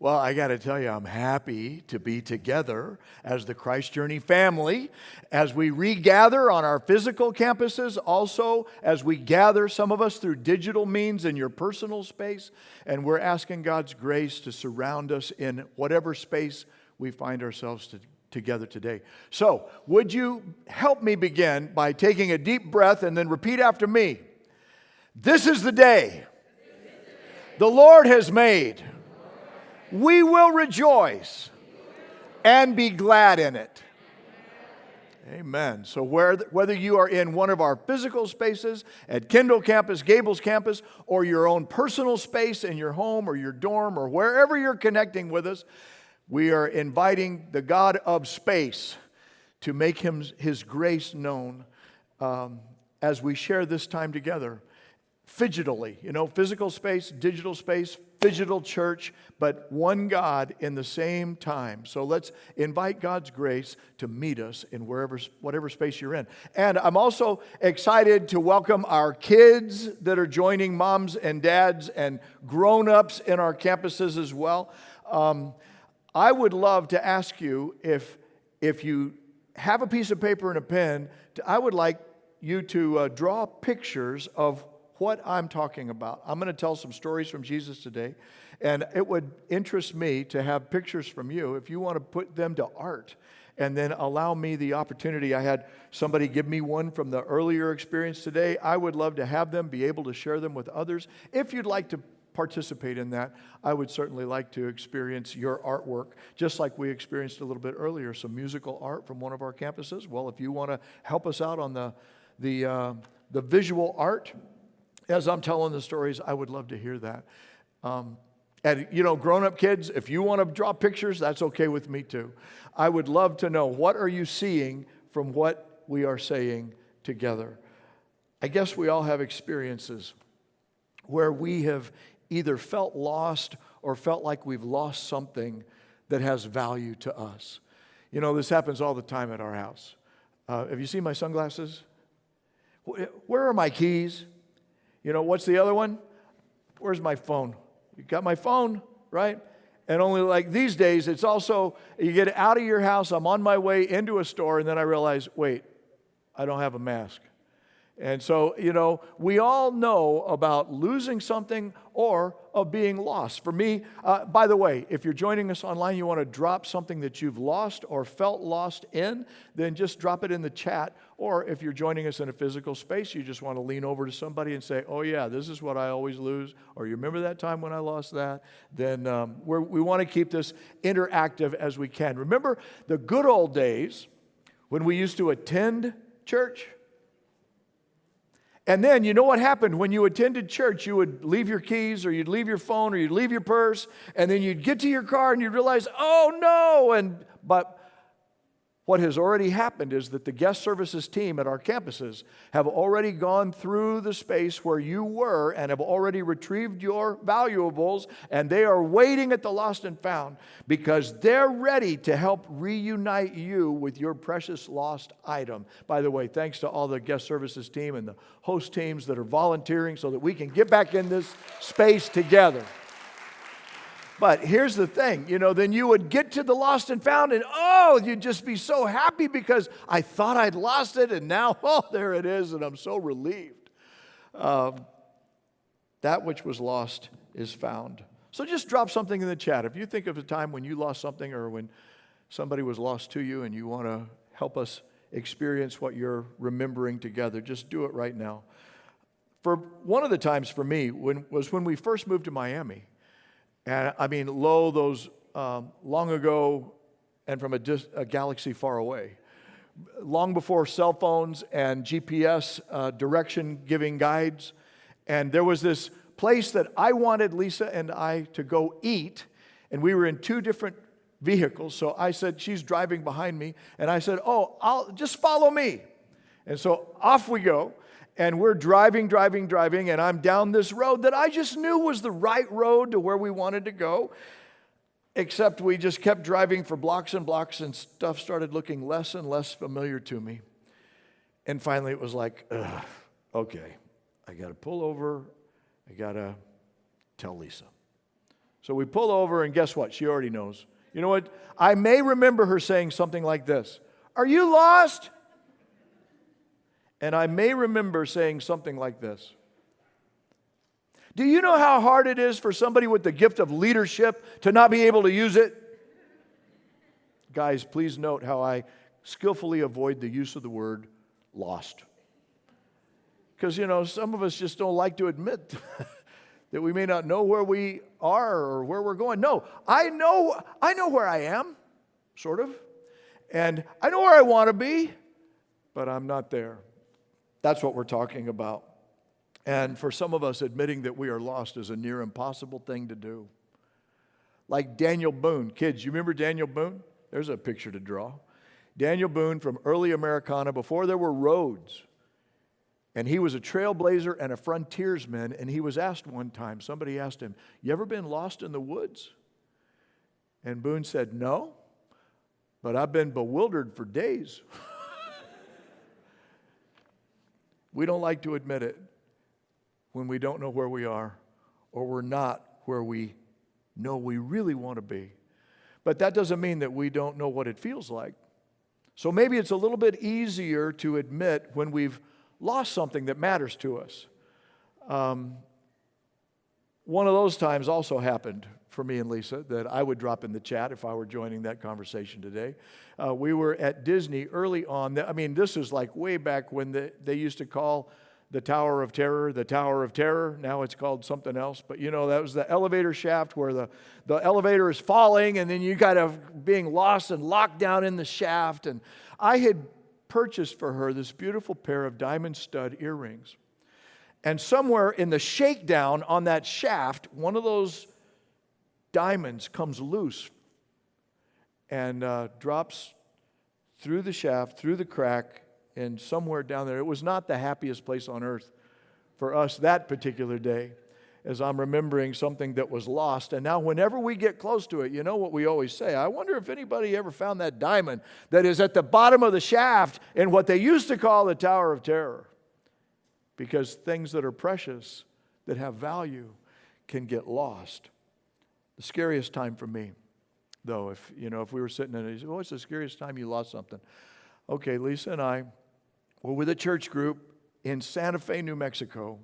Well, I got to tell you, I'm happy to be together as the Christ Journey family, as we regather on our physical campuses, also as we gather, some of us through digital means in your personal space, and we're asking God's grace to surround us in whatever space we find ourselves together today. So, would you help me begin by taking a deep breath and then repeat after me? This is the day the Lord has made. We will rejoice and be glad in it. Amen. So whether you are in one of our physical spaces at Kendall campus, Gables campus, or your own personal space in your home or your dorm or wherever you're connecting with us, we are inviting the God of space to make His grace known as we share this time together. Fidgetally, physical space, digital space, phygital church, but one God in the same time. So let's invite God's grace to meet us in whatever space you're in. And I'm also excited to welcome our kids that are joining moms and dads and grown-ups in our campuses as well. I would love to ask you if you have a piece of paper and a pen, I would like you to draw pictures of what I'm talking about. I'm going to tell some stories from Jesus today, and it would interest me to have pictures from you if you want to put them to art and then allow me the opportunity. I had somebody give me one from the earlier experience today. I would love to have them, be able to share them with others. If you'd like to participate in that, I would certainly like to experience your artwork, just like we experienced a little bit earlier, some musical art from one of our campuses. Well, if you want to help us out on the visual art, as I'm telling the stories, I would love to hear that. And, grown-up kids, if you want to draw pictures, that's okay with me too. I would love to know, what are you seeing from what we are saying together? I guess we all have experiences where we have either felt lost or felt like we've lost something that has value to us. This happens all the time at our house. Have you seen my sunglasses? Where are my keys? What's the other one? Where's my phone? You got my phone, right? And only like these days, it's also, you get out of your house, I'm on my way into a store, and then I realize, wait, I don't have a mask. And so, we all know about losing something or of being lost. For me, by the way, if you're joining us online, you want to drop something that you've lost or felt lost in, then just drop it in the chat. Or if you're joining us in a physical space, you just want to lean over to somebody and say, oh yeah, this is what I always lose. Or you remember that time when I lost that? Then we want to keep this interactive as we can. Remember the good old days when we used to attend church? And then, you know what happened? When you attended church, you would leave your keys, or you'd leave your phone, or you'd leave your purse, and then you'd get to your car and you'd realize, oh no! But what has already happened is that the guest services team at our campuses have already gone through the space where you were and have already retrieved your valuables, and they are waiting at the lost and found because they're ready to help reunite you with your precious lost item. By the way, thanks to all the guest services team and the host teams that are volunteering so that we can get back in this space together. But here's the thing, then you would get to the lost and found, and you'd just be so happy because I thought I'd lost it, and now, there it is, and I'm so relieved. That which was lost is found. So just drop something in the chat. If you think of a time when you lost something or when somebody was lost to you and you want to help us experience what you're remembering together, just do it right now. For one of the times for me was when we first moved to Miami. And those long ago and from a galaxy far away. Long before cell phones and GPS direction-giving guides. And there was this place that I wanted Lisa and I to go eat. And we were in two different vehicles. So I said, she's driving behind me. And I said, I'll just follow me. And so off we go. And we're driving, and I'm down this road that I just knew was the right road to where we wanted to go, except we just kept driving for blocks and blocks, and stuff started looking less and less familiar to me. And finally it was like, okay, I got to pull over, I got to tell Lisa. So we pull over, and guess what? She already knows. You know what? I may remember her saying something like this: "Are you lost?" And I may remember saying something like this: "Do you know how hard it is for somebody with the gift of leadership to not be able to use it?" Guys, please note how I skillfully avoid the use of the word lost. Because, some of us just don't like to admit that we may not know where we are or where we're going. No, I know where I am, sort of. And I know where I want to be, but I'm not there. That's what we're talking about. And for some of us, admitting that we are lost is a near impossible thing to do. Like Daniel Boone. Kids, you remember Daniel Boone? There's a picture to draw. Daniel Boone from early Americana, before there were roads. And he was a trailblazer and a frontiersman. And he was asked one time, somebody asked him, "You ever been lost in the woods?" And Boone said, "No, but I've been bewildered for days." We don't like to admit it when we don't know where we are, or we're not where we know we really want to be. But that doesn't mean that we don't know what it feels like. So maybe it's a little bit easier to admit when we've lost something that matters to us. One of those times also happened for me and Lisa that I would drop in the chat if I were joining that conversation today. We were at Disney early on. This is like way back when they used to call the Tower of Terror the Tower of Terror. Now it's called something else. But that was the elevator shaft where the elevator is falling and then you kind of being lost and locked down in the shaft. And I had purchased for her this beautiful pair of diamond stud earrings. And somewhere in the shakedown on that shaft, one of those diamonds comes loose and drops through the shaft, through the crack, and somewhere down there. It was not the happiest place on earth for us that particular day, as I'm remembering something that was lost. And now whenever we get close to it, you know what we always say: I wonder if anybody ever found that diamond that is at the bottom of the shaft in what they used to call the Tower of Terror. Because things that are precious, that have value, can get lost. The scariest time for me, though, if we were sitting in it, what's the scariest time you lost something? Okay, Lisa and I were with a church group in Santa Fe, New Mexico.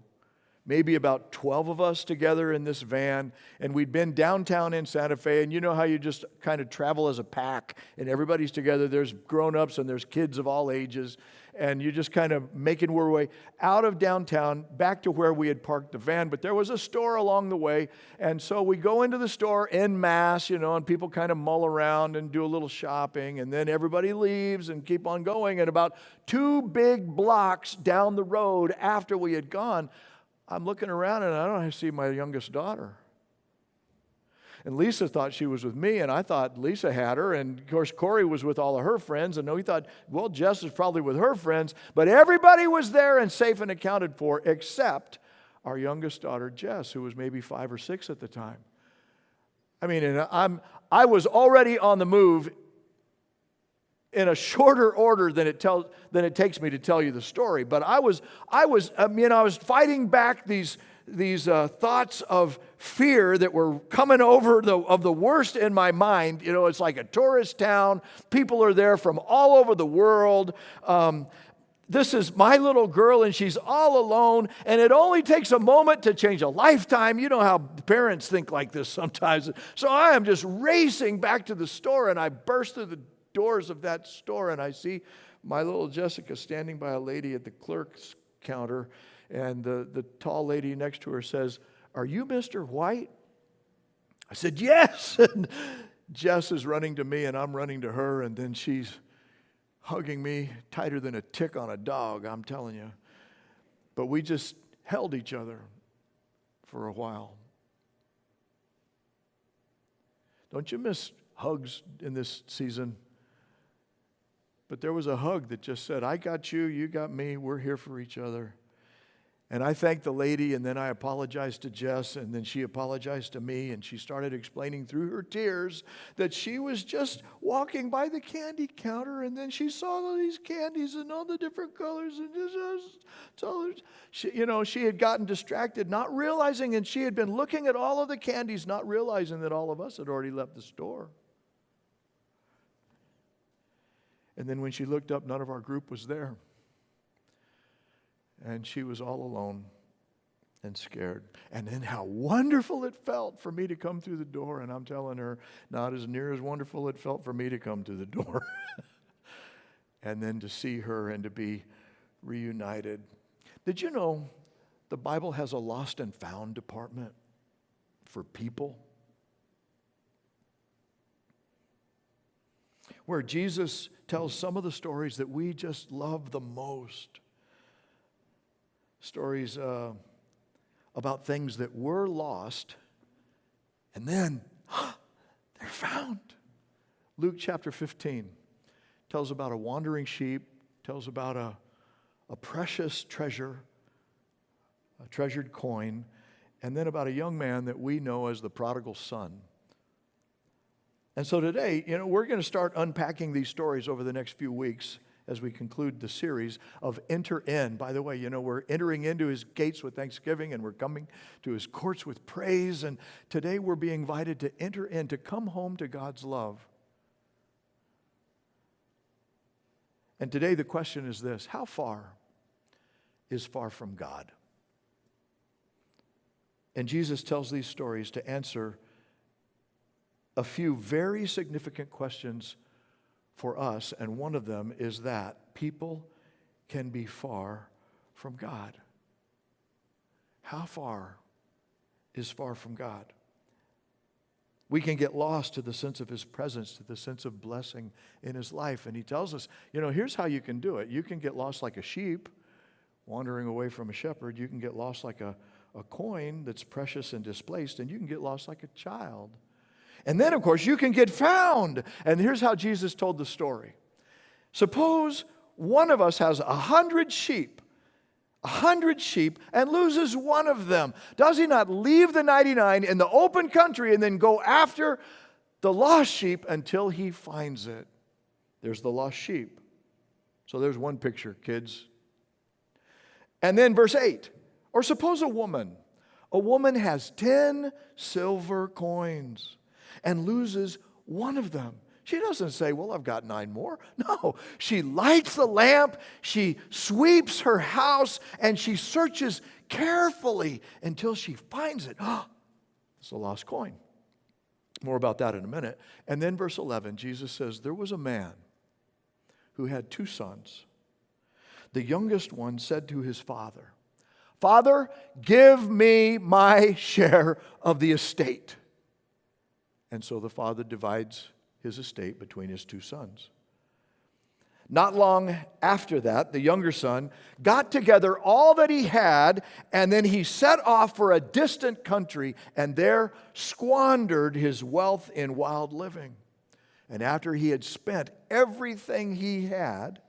Maybe about 12 of us together in this van, and we'd been downtown in Santa Fe, and you know how you just kind of travel as a pack, and everybody's together. There's grown-ups and there's kids of all ages, and you're just kind of making our way out of downtown back to where we had parked the van. But there was a store along the way, and so we go into the store en masse, and people kind of mull around and do a little shopping, and then everybody leaves and keep on going. And about 2 big blocks down the road after we had gone, I'm looking around and I don't see my youngest daughter. And Lisa thought she was with me, and I thought Lisa had her. And of course, Corey was with all of her friends, and we thought, well, Jess is probably with her friends. But everybody was there and safe and accounted for, except our youngest daughter, Jess, who was maybe 5 or 6 at the time. I was already on the move in a shorter order than it takes me to tell you the story. But I was fighting back these thoughts of fear that were coming over of the worst in my mind. It's like a tourist town. People are there from all over the world. This is my little girl, and she's all alone, and it only takes a moment to change a lifetime. You know how parents think like this sometimes. So I am just racing back to the store, and I burst through the doors of that store, and I see my little Jessica standing by a lady at the clerk's counter, and the tall lady next to her says, "Are you Mr. White?" I said, "Yes." And Jess is running to me, and I'm running to her, and then she's hugging me tighter than a tick on a dog, I'm telling you. But we just held each other for a while. Don't you miss hugs in this season? But there was a hug that just said, I got you, you got me, we're here for each other. And I thanked the lady, and then I apologized to Jess, and then she apologized to me, and she started explaining through her tears that she was just walking by the candy counter, and then she saw all these candies and all the different colors, and she had gotten distracted, not realizing, and she had been looking at all of the candies, not realizing that all of us had already left the store. And then when she looked up, none of our group was there. And she was all alone and scared. And then how wonderful it felt for me to come through the door. And I'm telling her, not as near as wonderful it felt for me to come through the door. And then to see her and to be reunited. Did you know the Bible has a lost and found department for people? Where Jesus tells some of the stories that we just love the most. Stories about things that were lost, and then they're found. Luke chapter 15 tells about a wandering sheep, tells about a precious treasure, a treasured coin, and then about a young man that we know as the prodigal son. And so today, we're going to start unpacking these stories over the next few weeks as we conclude the series of Enter In. By the way, we're entering into His gates with thanksgiving, and we're coming to His courts with praise. And today we're being invited to enter in, to come home to God's love. And today the question is this: how far is far from God? And Jesus tells these stories to answer a few very significant questions for us, and one of them is that people can be far from God. How far is far from God? We can get lost to the sense of His presence, to the sense of blessing in His life. And He tells us, here's how you can do it. You can get lost like a sheep wandering away from a shepherd. You can get lost like a coin that's precious and displaced, and you can get lost like a child. And then, of course, you can get found. And here's how Jesus told the story. Suppose one of us has 100 sheep, and loses one of them. Does he not leave the 99 in the open country and then go after the lost sheep until he finds it? There's the lost sheep. So there's one picture, kids. And then verse 8. Or suppose a woman has 10 silver coins and loses one of them. She doesn't say, well, I've got 9 more. No, she lights the lamp, she sweeps her house, and she searches carefully until she finds it. It's a lost coin. More about that in a minute. And then verse 11, Jesus says, there was a man who had 2 sons. The youngest one said to his father, Father, give me my share of the estate. And so the father divides his estate between his 2 sons. Not long after that, the younger son got together all that he had, and then he set off for a distant country and there squandered his wealth in wild living. And after he had spent everything he had,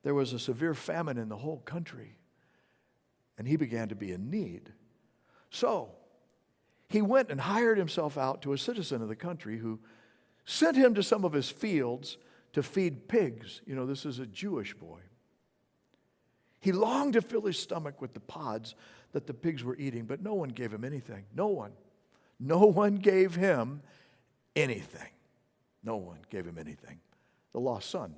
there was a severe famine in the whole country, and he began to be in need. So he went and hired himself out to a citizen of the country who sent him to some of his fields to feed pigs. This is a Jewish boy. He longed to fill his stomach with the pods that the pigs were eating, but no one gave him anything. No one. No one gave him anything. No one gave him anything. The lost son.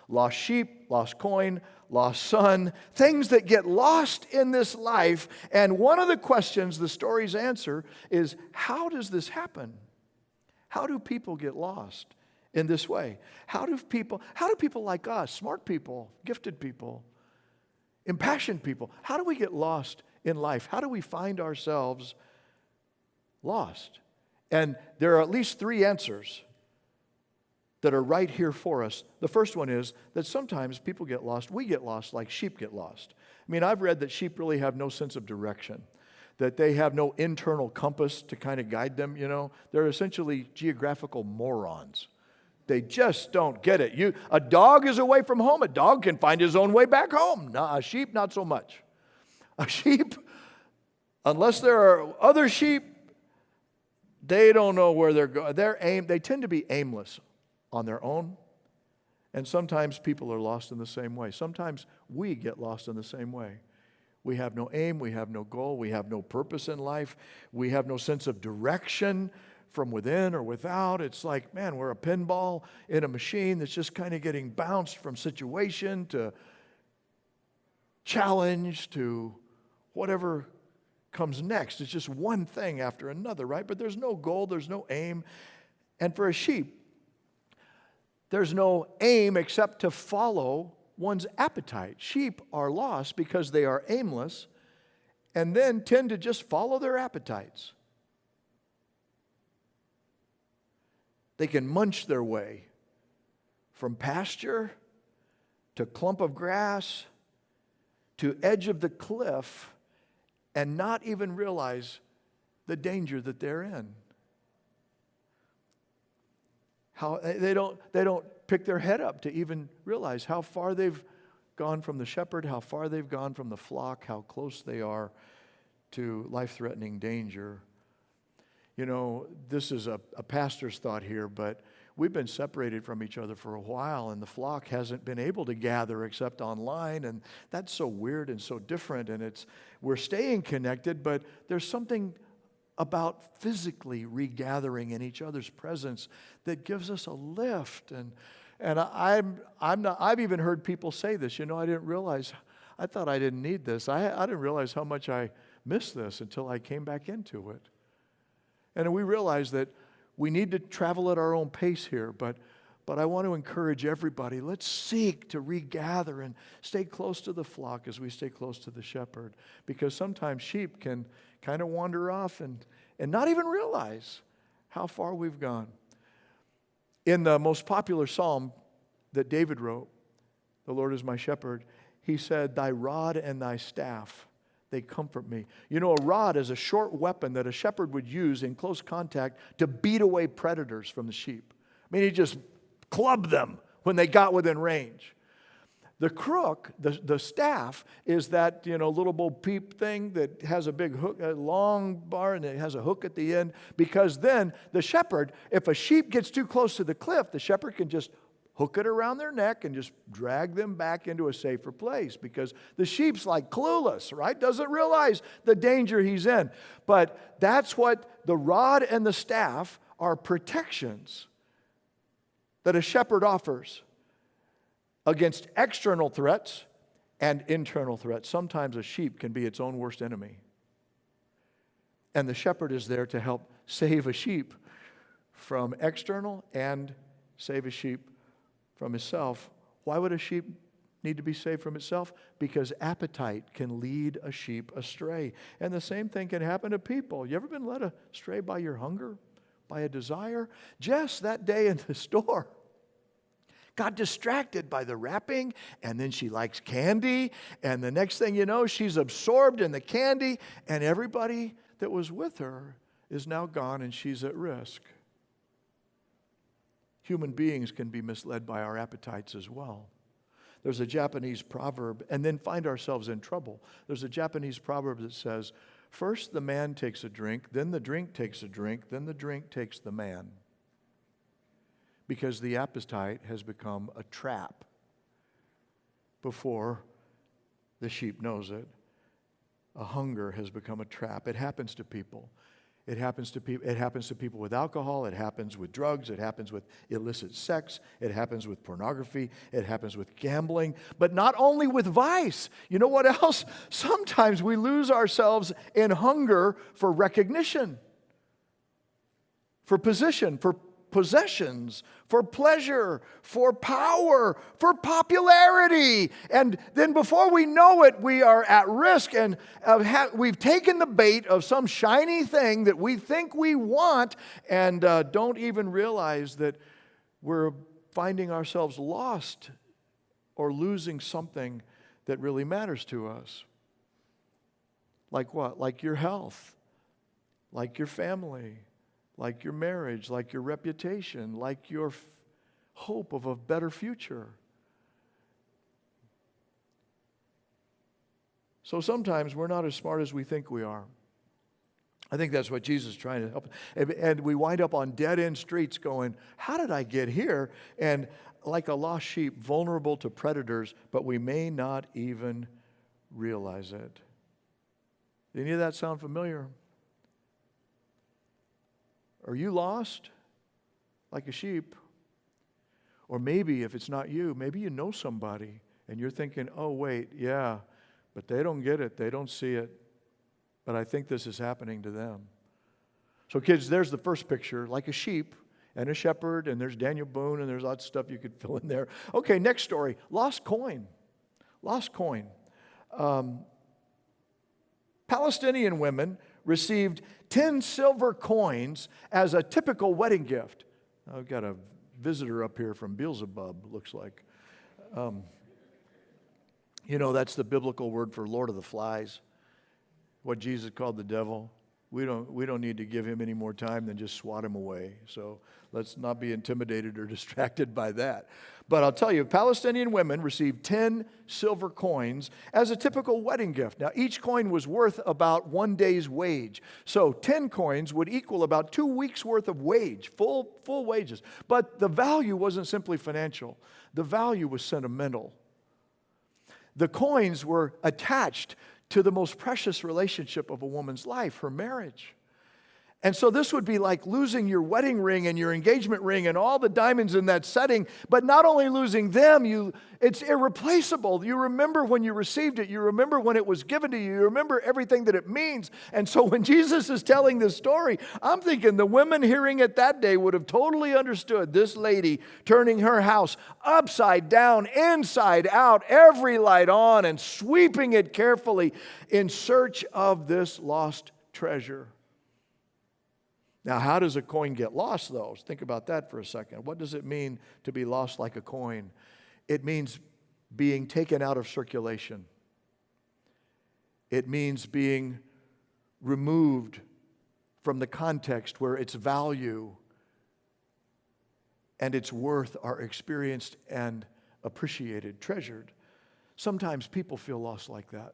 Lost sheep, lost coin, lost son, things that get lost in this life. And one of the questions the stories answer is, how does this happen? How do people get lost in this way? How do people like us, smart people, gifted people, impassioned people, how do we get lost in life? How do we find ourselves lost? And there are at least 3 answers that are right here for us. The first one is that sometimes people get lost. We get lost like sheep get lost. I've read that sheep really have no sense of direction, that they have no internal compass to kind of guide them, They're essentially geographical morons. They just don't get it. A dog is away from home. A dog can find his own way back home. A sheep, not so much. A sheep, unless there are other sheep, they don't know where they're going. They tend to be aimless on their own. And sometimes people are lost in the same way. Sometimes we get lost in the same way. We have no aim, we have no goal, we have no purpose in life, we have no sense of direction from within or without. It's like, man, we're a pinball in a machine that's just kind of getting bounced from situation to challenge to whatever comes next. It's just one thing after another, right? But there's no goal, there's no aim. And for a sheep, there's no aim except to follow one's appetite. Sheep are lost because they are aimless and then tend to just follow their appetites. They can munch their way from pasture to clump of grass to edge of the cliff and not even realize the danger that they're in. How they don't pick their head up to even realize how far they've gone from the shepherd, how far they've gone from the flock, how close they are to life-threatening danger. You know, this is a pastor's thought here, but we've been separated from each other for a while, and the flock hasn't been able to gather except online, and that's so weird and so different, and we're staying connected, but there's something about physically regathering in each other's presence that gives us a lift. And I've even heard people say this, I didn't realize, I thought I didn't need this. I didn't realize how much I missed this until I came back into it. And we realize that we need to travel at our own pace here, but I want to encourage everybody, let's seek to regather and stay close to the flock as we stay close to the shepherd. Because sometimes sheep can kind of wander off and not even realize how far we've gone. In the most popular psalm that David wrote, "The Lord is my shepherd," he said, "Thy rod and thy staff, they comfort me." You know, a rod is a short weapon that a shepherd would use in close contact to beat away predators from the sheep. I mean, he just clubbed them when they got within range. The crook, the staff, is that, little Bo Peep thing that has a big hook, a long bar, and it has a hook at the end. Because then the shepherd, if a sheep gets too close to the cliff, the shepherd can just hook it around their neck and just drag them back into a safer place. Because the sheep's like clueless, right? Doesn't realize the danger he's in. But that's what the rod and the staff are, protections that a shepherd offers against external threats and internal threats. Sometimes a sheep can be its own worst enemy. And the shepherd is there to help save a sheep from external and save a sheep from himself. Why would a sheep need to be saved from itself? Because appetite can lead a sheep astray. And the same thing can happen to people. You ever been led astray by your hunger, by a desire? Jess, that day in the store, got distracted by the wrapping, and then she likes candy, and the next thing you know, she's absorbed in the candy, and everybody that was with her is now gone, and she's at risk. Human beings can be misled by our appetites as well. There's a Japanese proverb, and then find ourselves in trouble. There's a Japanese proverb that says, first the man takes a drink, then the drink takes a drink, then the drink takes the man. Because the appetite has become a trap before the sheep knows it. A hunger has become a trap. It happens to people. It happens to people with alcohol. It happens with drugs. It happens with illicit sex. It happens with pornography. It happens with gambling. But not only with vice. You know what else? Sometimes we lose ourselves in hunger for recognition, for position, for possessions, for pleasure, for power, for popularity. And then before we know it, we are at risk, and we've taken the bait of some shiny thing that we think we want, and don't even realize that we're finding ourselves lost or losing something that really matters to us. Like what? Like your health, like your family, like your marriage, like your reputation, like your hope of a better future. So sometimes we're not as smart as we think we are. I think that's what Jesus is trying to help. And we wind up on dead-end streets going, how did I get here? And like a lost sheep, vulnerable to predators, but we may not even realize it. Did any of that sound familiar? Are you lost like a sheep? Or maybe if it's not you, maybe you know somebody and you're thinking, oh, wait, yeah, but they don't get it. They don't see it. But I think this is happening to them. So kids, there's the first picture, like a sheep and a shepherd, and there's Daniel Boone, and there's lots of stuff you could fill in there. Okay, next story, lost coin. Lost coin. Palestinian women received 10 silver coins as a typical wedding gift. I've got a visitor up here from Beelzebub, looks like. That's the biblical word for Lord of the Flies, what Jesus called the devil. We don't need to give him any more time than just swat him away. So let's not be intimidated or distracted by that. But I'll tell you, Palestinian women received 10 silver coins as a typical wedding gift. Now, each coin was worth about 1 day's wage. So 10 coins would equal about 2 weeks' worth of wage, full wages. But the value wasn't simply financial. The value was sentimental. The coins were attached to the most precious relationship of a woman's life, her marriage. And so this would be like losing your wedding ring and your engagement ring and all the diamonds in that setting, but not only losing them, it's irreplaceable. You remember when you received it. You remember when it was given to you. You remember everything that it means. And so when Jesus is telling this story, I'm thinking the women hearing it that day would have totally understood this lady turning her house upside down, inside out, every light on, and sweeping it carefully in search of this lost treasure. Now, how does a coin get lost, though? Think about that for a second. What does it mean to be lost like a coin? It means being taken out of circulation. It means being removed from the context where its value and its worth are experienced and appreciated, treasured. Sometimes people feel lost like that.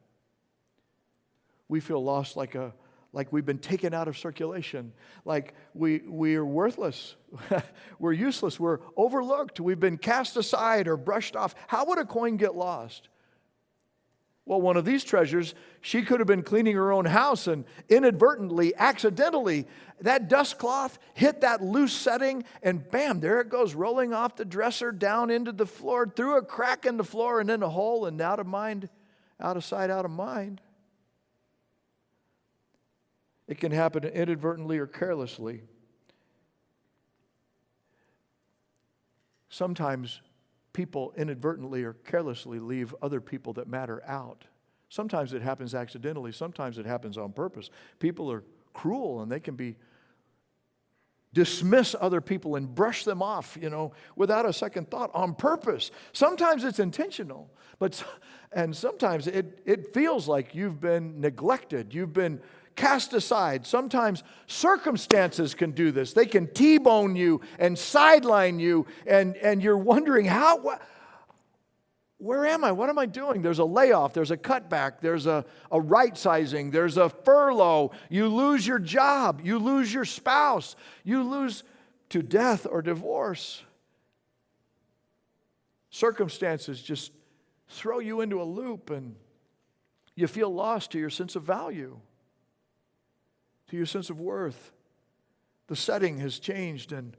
We feel lost like we've been taken out of circulation, like we are worthless, we're useless, we're overlooked, we've been cast aside or brushed off. How would a coin get lost? Well, one of these treasures, she could have been cleaning her own house and inadvertently, accidentally, that dust cloth hit that loose setting and bam, there it goes, rolling off the dresser down into the floor, through a crack in the floor and in a hole, and out of sight, out of mind. It can happen inadvertently or carelessly. Sometimes people inadvertently or carelessly leave other people that matter out. Sometimes it happens accidentally. Sometimes it happens on purpose. People are cruel and they can dismiss other people and brush them off, without a second thought, on purpose. Sometimes it's intentional, and sometimes it feels like you've been neglected. You've been cast aside. Sometimes circumstances can do this. They can T-bone you and sideline you, and you're wondering, where am I? What am I doing? There's a layoff, there's a cutback, there's a right-sizing, there's a furlough. You lose your job, you lose your spouse, you lose to death or divorce. Circumstances just throw you into a loop, and you feel lost to your sense of value, to your sense of worth. The setting has changed, and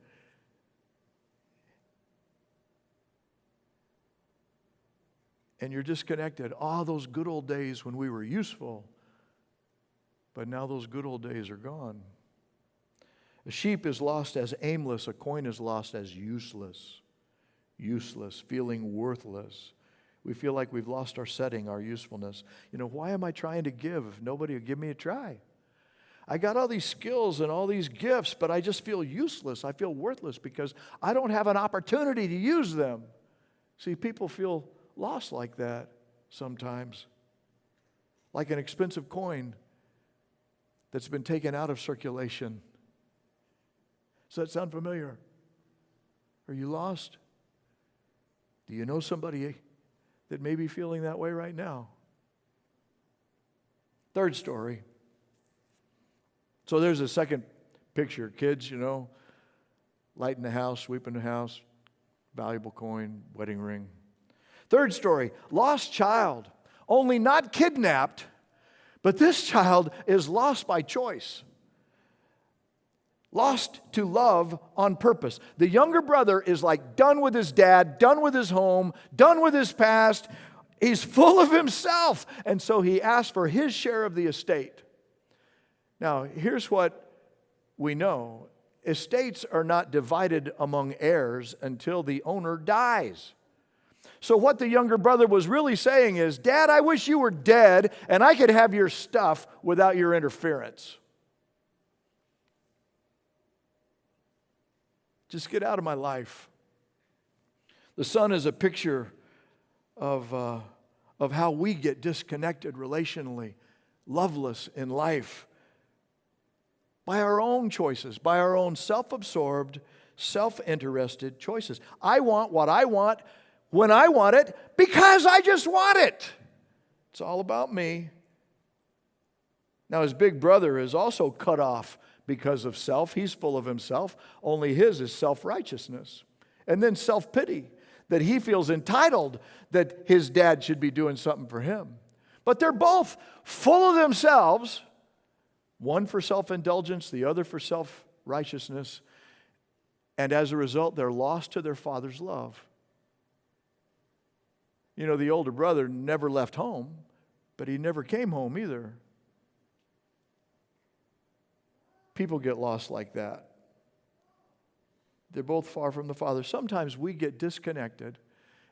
you're disconnected. Those good old days when we were useful, but now those good old days are gone. A sheep is lost as aimless. A coin is lost as useless. Useless, feeling worthless. We feel like we've lost our setting, our usefulness. Why am I trying to give if nobody will give me a try? I got all these skills and all these gifts, but I just feel useless. I feel worthless because I don't have an opportunity to use them. See, people feel lost like that sometimes. Like an expensive coin that's been taken out of circulation. Does that sound familiar? Are you lost? Do you know somebody that may be feeling that way right now? Third story. So there's a second picture. Kids, lighting the house, sweeping the house, valuable coin, wedding ring. Third story, lost child, only not kidnapped, but this child is lost by choice. Lost to love on purpose. The younger brother is like done with his dad, done with his home, done with his past. He's full of himself. And so he asks for his share of the estate. Now, here's what we know. Estates are not divided among heirs until the owner dies. So what the younger brother was really saying is, Dad, I wish you were dead and I could have your stuff without your interference. Just get out of my life. The son is a picture of how we get disconnected relationally, loveless in life, by our own choices, by our own self-absorbed, self-interested choices. I want what I want when I want it because I just want it. It's all about me. Now, his big brother is also cut off because of self. He's full of himself. Only his is self-righteousness. And then self-pity, that he feels entitled that his dad should be doing something for him. But they're both full of themselves, one for self-indulgence, the other for self-righteousness. And as a result, they're lost to their father's love. The older brother never left home, but he never came home either. People get lost like that. They're both far from the Father. Sometimes we get disconnected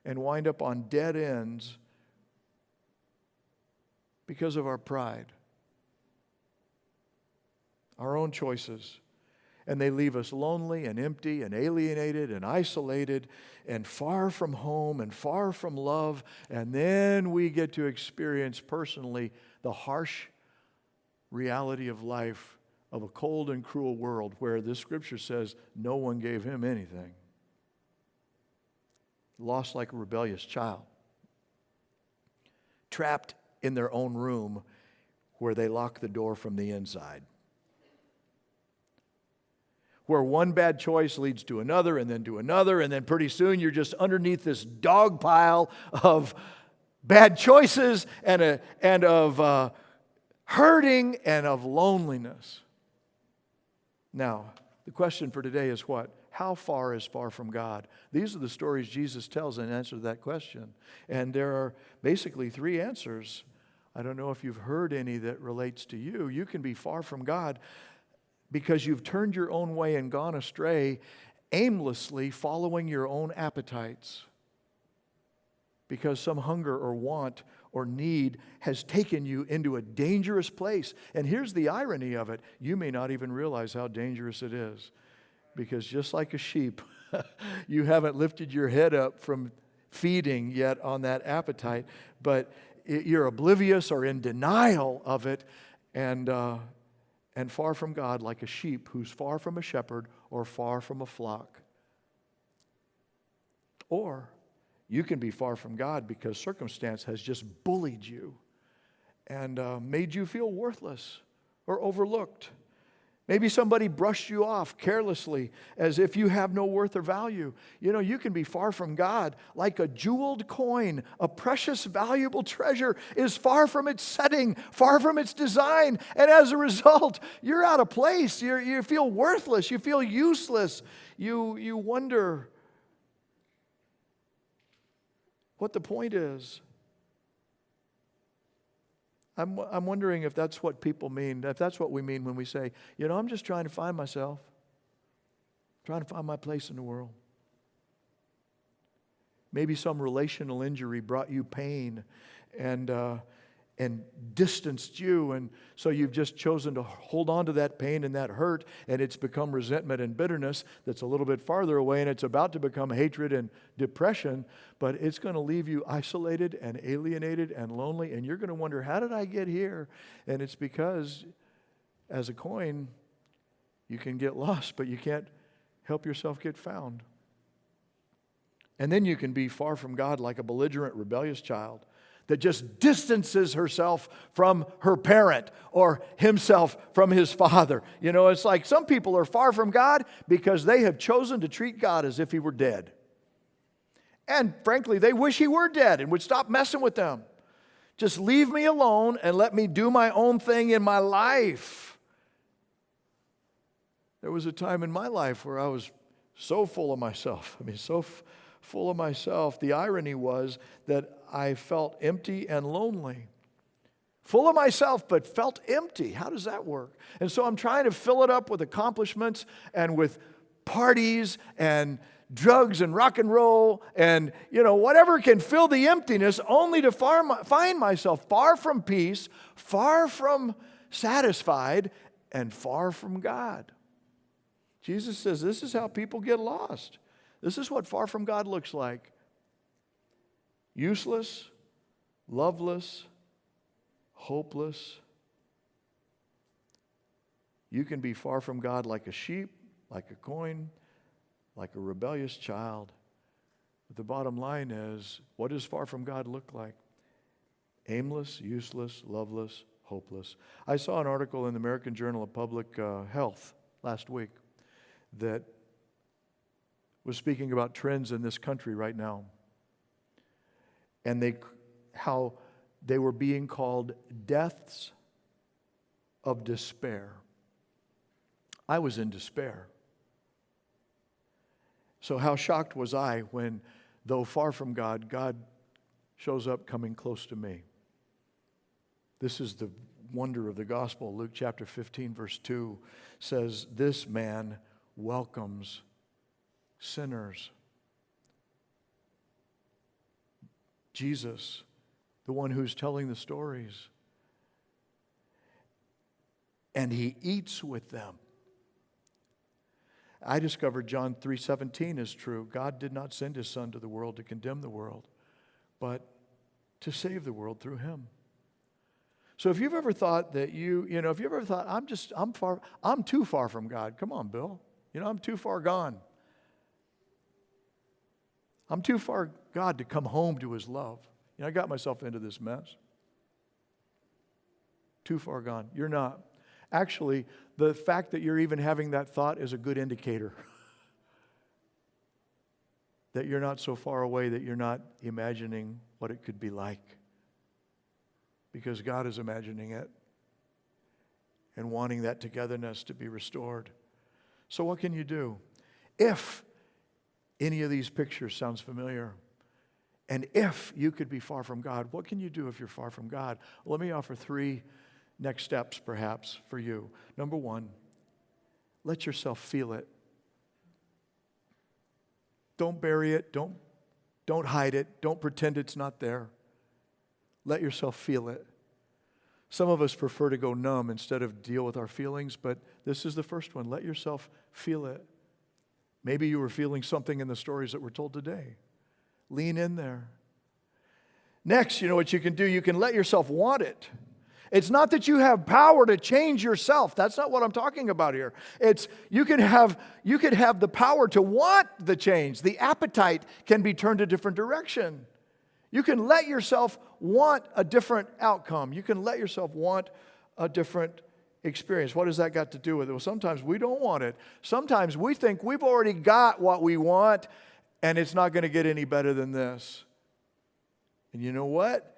and wind up on dead ends because of our pride, our own choices. And they leave us lonely and empty and alienated and isolated and far from home and far from love. And then we get to experience personally the harsh reality of life, of a cold and cruel world where this scripture says no one gave him anything. Lost like a rebellious child. Trapped in their own room where they lock the door from the inside. Where one bad choice leads to another and then to another, and then pretty soon you're just underneath this dog pile of bad choices and of hurting and of loneliness. Now, the question for today is what? How far is far from God? These are the stories Jesus tells in answer to that question. And there are basically three answers. I don't know if you've heard any that relates to you. You can be far from God because you've turned your own way and gone astray, aimlessly following your own appetites. Because some hunger or want or need has taken you into a dangerous place. And here's the irony of it. You may not even realize how dangerous it is. Because just like a sheep, you haven't lifted your head up from feeding yet on that appetite, but you're oblivious or in denial of it and far from God, like a sheep who's far from a shepherd or far from a flock. Or you can be far from God because circumstance has just bullied you and made you feel worthless or overlooked. Maybe somebody brushed you off carelessly as if you have no worth or value. You can be far from God like a jeweled coin. A precious, valuable treasure is far from its setting, far from its design. And as a result, you're out of place. You feel worthless. You feel useless. You wonder what the point is. I'm wondering if that's what people mean, if that's what we mean when we say, I'm just trying to find myself, trying to find my place in the world. Maybe some relational injury brought you pain and distanced you, and so you've just chosen to hold on to that pain and that hurt, and it's become resentment and bitterness that's a little bit farther away, and it's about to become hatred and depression, but it's going to leave you isolated and alienated and lonely, and you're going to wonder, how did I get here? And it's because, as a coin, you can get lost, but you can't help yourself get found. And then you can be far from God like a belligerent, rebellious child that just distances herself from her parent or himself from his father. You know, it's like some people are far from God because they have chosen to treat God as if he were dead. And frankly, they wish he were dead and would stop messing with them. Just leave me alone and let me do my own thing in my life. There was a time in my life where I was so full of myself. Full of myself. The irony was that I felt empty and lonely. Full of myself, but felt empty. How does that work? And so I'm trying to fill it up with accomplishments and with parties and drugs and rock and roll and, whatever can fill the emptiness, only to find myself far from peace, far from satisfied, and far from God. Jesus says this is how people get lost. This is what far from God looks like. Useless, loveless, hopeless. You can be far from God like a sheep, like a coin, like a rebellious child. But the bottom line is, what does far from God look like? Aimless, useless, loveless, hopeless. I saw an article in the American Journal of Public Health last week that was speaking about trends in this country right now. And how they were being called deaths of despair. I was in despair. So how shocked was I when, though far from God, God shows up coming close to me. This is the wonder of the gospel. Luke chapter 15, verse 2 says, "This man welcomes sinners." Jesus, the one who's telling the stories. And he eats with them. I discovered John 3:17 is true. God did not send his Son to the world to condemn the world, but to save the world through him. So if you've ever thought that if you've ever thought, I'm too far from God. Come on, Bill. I'm too far gone. I'm too far, God, to come home to his love. I got myself into this mess. Too far gone. You're not. Actually, the fact that you're even having that thought is a good indicator that you're not so far away that you're not imagining what it could be like. Because God is imagining it and wanting that togetherness to be restored. So what can you do? If any of these pictures sounds familiar, and if you could be far from God, what can you do if you're far from God? Let me offer 3 next steps perhaps for you. Number 1, let yourself feel it. Don't bury it. Don't hide it. Don't pretend it's not there. Let yourself feel it. Some of us prefer to go numb instead of deal with our feelings, but this is the first one. Let yourself feel it. Maybe you were feeling something in the stories that were told today. Lean in there. Next, you know what you can do? You can let yourself want it. It's not that you have power to change yourself. That's not what I'm talking about here. It's you could have the power to want the change. The appetite can be turned a different direction. You can let yourself want a different outcome. You can let yourself want a different experience. What has that got to do with it? Well, sometimes we don't want it. Sometimes we think we've already got what we want and it's not going to get any better than this. And you know what?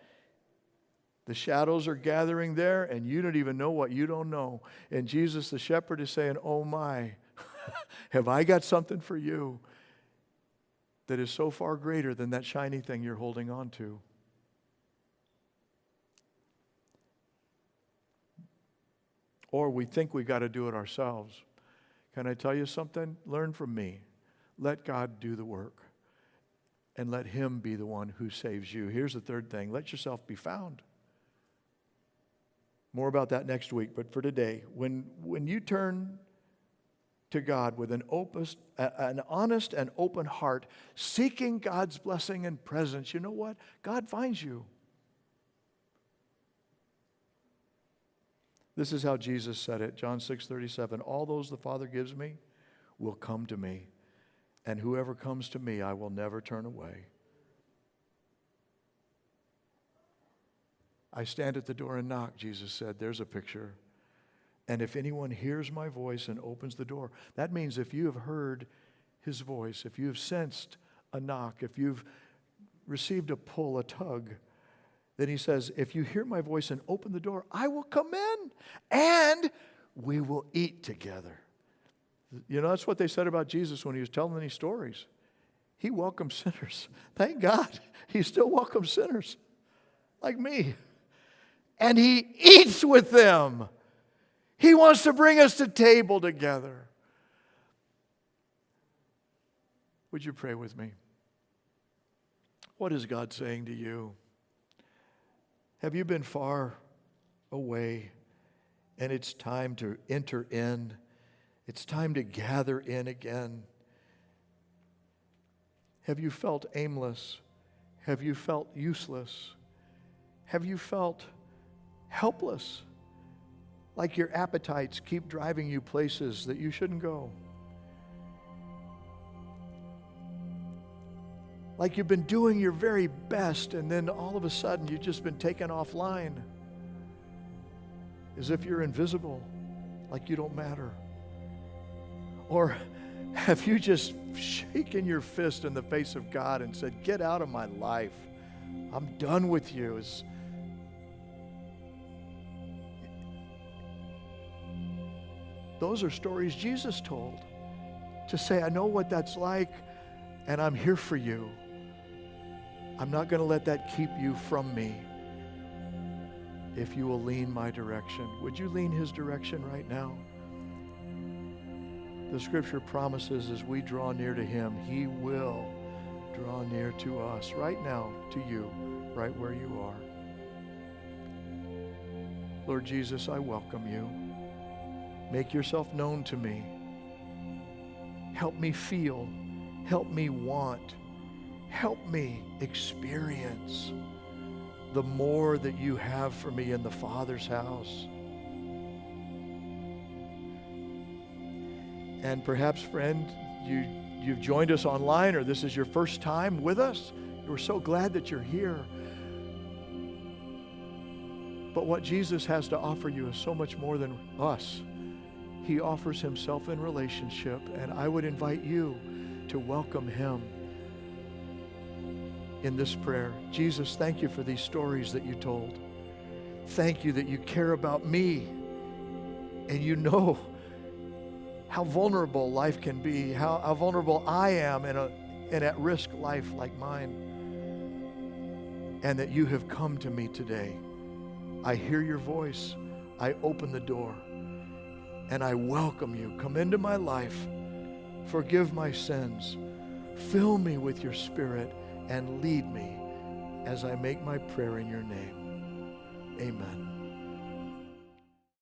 The shadows are gathering there, and you don't even know what you don't know. And Jesus, the shepherd, is saying, oh my, have I got something for you that is so far greater than that shiny thing you're holding on to. Or we think we got to do it ourselves. Can I tell you something? Learn from me. Let God do the work. And let him be the one who saves you. Here's the third thing. Let yourself be found. More about that next week, but for today, when you turn to God with an honest and open heart, seeking God's blessing and presence, you know what? God finds you. This is how Jesus said it, John 6:37. All those the Father gives me will come to me, and whoever comes to me, I will never turn away. I stand at the door and knock, Jesus said. There's a picture. And if anyone hears my voice and opens the door, that means if you have heard his voice, if you have sensed a knock, if you've received a pull, a tug, then he says, if you hear my voice and open the door, I will come in and we will eat together. You know, that's what they said about Jesus when he was telling these stories. He welcomed sinners. Thank God, he still welcomes sinners like me. And he eats with them. He wants to bring us to table together. Would you pray with me? What is God saying to you? Have you been far away and it's time to enter in? It's time to gather in again. Have you felt aimless? Have you felt useless? Have you felt helpless? Like your appetites keep driving you places that you shouldn't go. Like you've been doing your very best and then all of a sudden you've just been taken offline. As if you're invisible, like you don't matter. Or have you just shaken your fist in the face of God and said, get out of my life. I'm done with you. Those are stories Jesus told. To say, I know what that's like and I'm here for you. I'm not going to let that keep you from me. If you will lean my direction. Would you lean his direction right now? The scripture promises as we draw near to him, he will draw near to us right now, to you, right where you are. Lord Jesus, I welcome you. Make yourself known to me. Help me feel. Help me want. Help me experience the more that you have for me in the Father's house. And perhaps, friend, you've joined us online, or this is your first time with us. We're so glad that you're here. But what Jesus has to offer you is so much more than us. He offers himself in relationship, and I would invite you to welcome him in this prayer. Jesus, thank you for these stories that you told. Thank you that you care about me, and you know how vulnerable life can be, how vulnerable I am in an at-risk life like mine, and that you have come to me today. I hear your voice. I open the door, and I welcome you. Come into my life. Forgive my sins. Fill me with your Spirit and lead me as I make my prayer in your name. Amen.